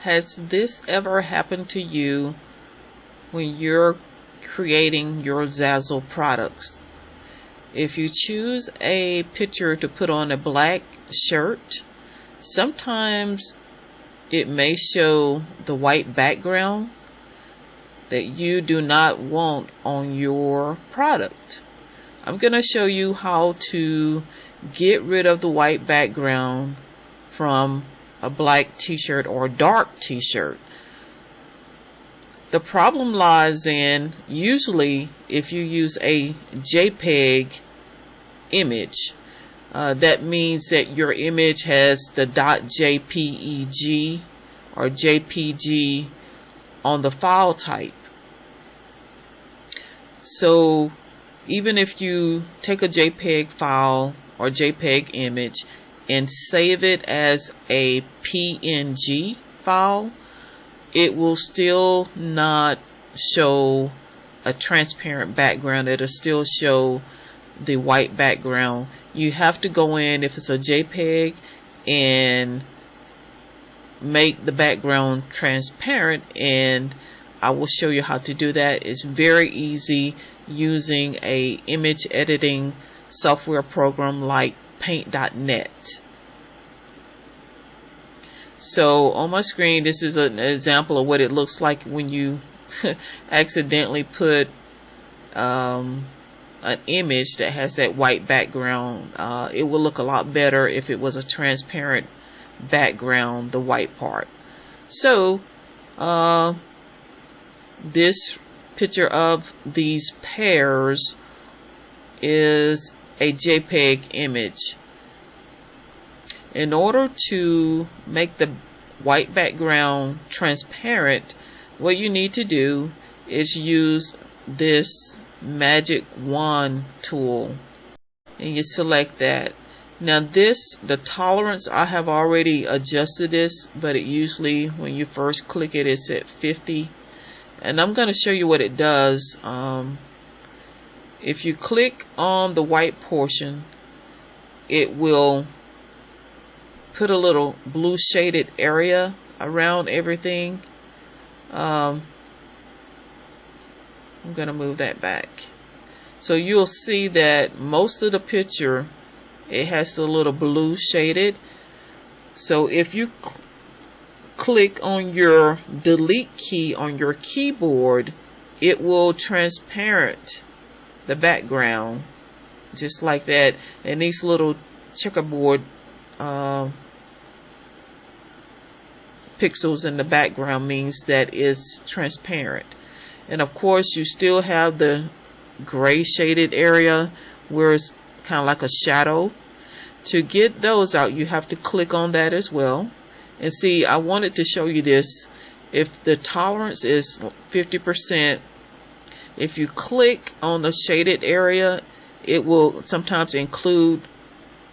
Has this ever happened to you when you're creating your Zazzle products? If you choose a picture to put on a black shirt, sometimes it may show the white background that you do not want on your product. I'm going to show you how to get rid of the white background from a black t-shirt or dark t-shirt. The problem lies in, usually if you use a JPEG image, that means that your image has the .jpeg or JPG on the file type. So even if you take a JPEG file or JPEG image and save it as a PNG file, it will still not show a transparent background. It'll still show the white background. You have to go in, if it's a JPEG, and make the background transparent, and I will show you how to do that. It's very easy using a image editing software program like paint.net. So on my screen, this is an example of what it looks like when you accidentally put an image that has that white background. It will look a lot better if it was a transparent background, the white part. So this picture of these pears is a JPEG image. In order to make the white background transparent, what you need to do is use this magic wand tool, and you select that. Now the tolerance, I have already adjusted this, but it usually, when you first click it, it's at 50. And I'm going to show you what it does. If you click on the white portion, it will put a little blue shaded area around everything. I'm going to move that back. So you'll see that most of the picture, it has a little blue shaded. So if you click on your delete key on your keyboard, it will transparent the background just like that. And these little checkerboard pixels in the background means that it's transparent. And of course you still have the gray shaded area where it's kind of like a shadow. To get those out, you have to click on that as well. And see, I wanted to show you this. If the tolerance is 50%, if you click on the shaded area, it will sometimes include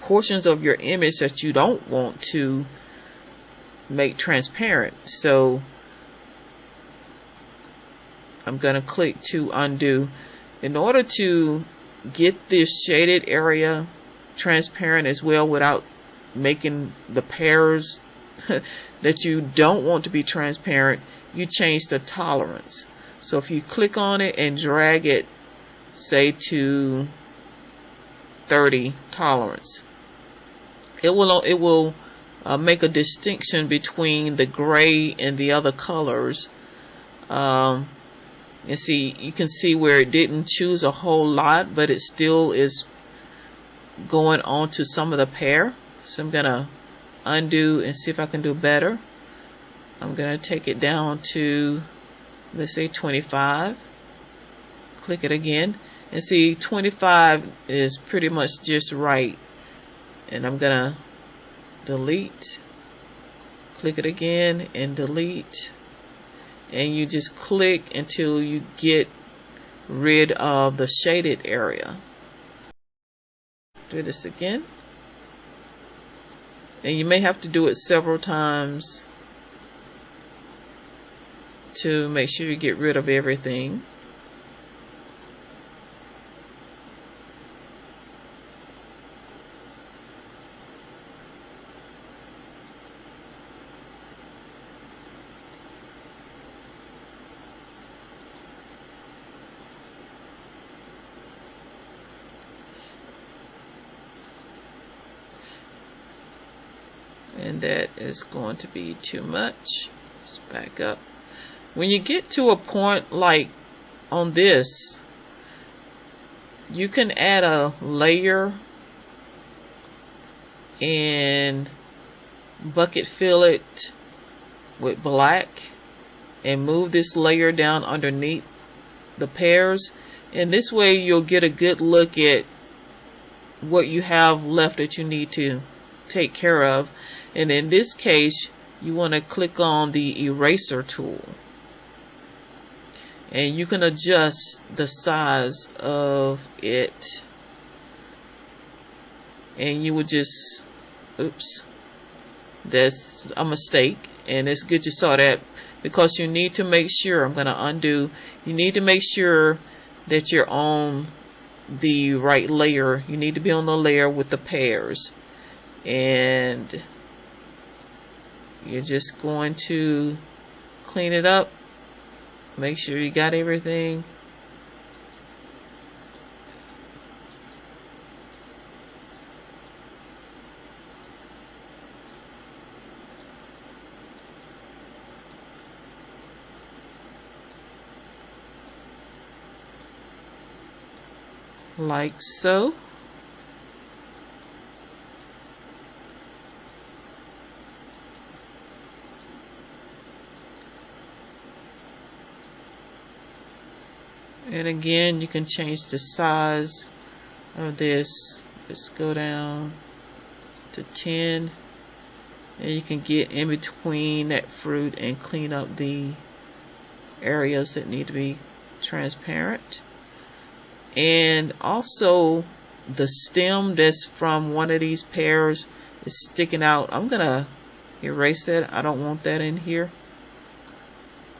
portions of your image that you don't want to make transparent. So I'm going to click to undo. In order to get this shaded area transparent as well without making the pears that you don't want to be transparent, you change the tolerance. So if you click on it and drag it, say to 30 tolerance, it will make a distinction between the gray and the other colors. And see, you can see where it didn't choose a whole lot, but it still is going on to some of the pear. So I'm gonna undo and see if I can do better. I'm gonna take it down to, let's say, 25. Click it again, and see 25 is pretty much just right. And I'm gonna delete, click it again and delete, and you just click until you get rid of the shaded area. Do this again, and you may have to do it several times to make sure you get rid of everything. that is going to be too much. Let's back up. When you get to a point like on this, you can add a layer and bucket fill it with black and move this layer down underneath the pears, and this way you'll get a good look at what you have left that you need to take care of. And in this case, you want to click on the eraser tool, and you can adjust the size of it, and you would just, oops, that's a mistake, and it's good you saw that, because you need to make sure, I'm going to undo, you need to make sure that you're on the right layer. You need to be on the layer with the pears, and you're just going to clean it up, make sure you got everything. Like so. And again, you can change the size of this. Let's go down to 10, and you can get in between that fruit and clean up the areas that need to be transparent. And also the stem that's from one of these pears is sticking out. I'm gonna erase that. I don't want that in here.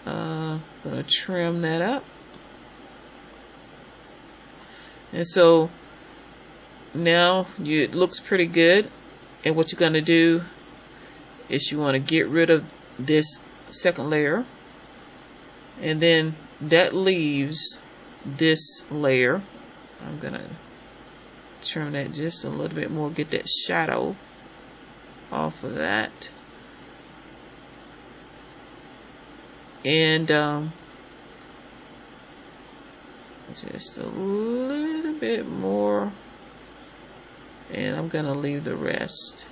I'm gonna trim that up. And so now it looks pretty good. And what you're gonna do is you want to get rid of this second layer, and then that leaves this layer. I'm gonna trim that just a little bit more, get that shadow off of that, and just a little bit more, and I'm gonna leave the rest.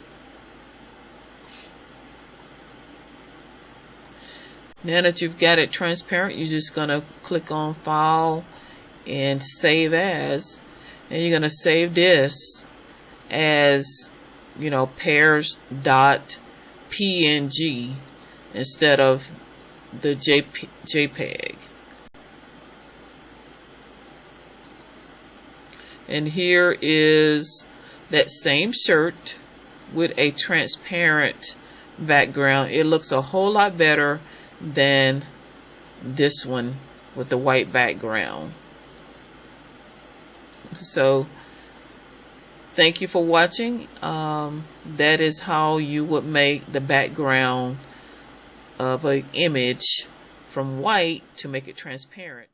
Now that you've got it transparent, you're just gonna click on File and Save As, and you're gonna save this as, you know, pears.png instead of the JPEG. And here is that same shirt with a transparent background. It looks a whole lot better than this one with the white background. So thank you for watching. That is how you would make the background of an image from white to make it transparent.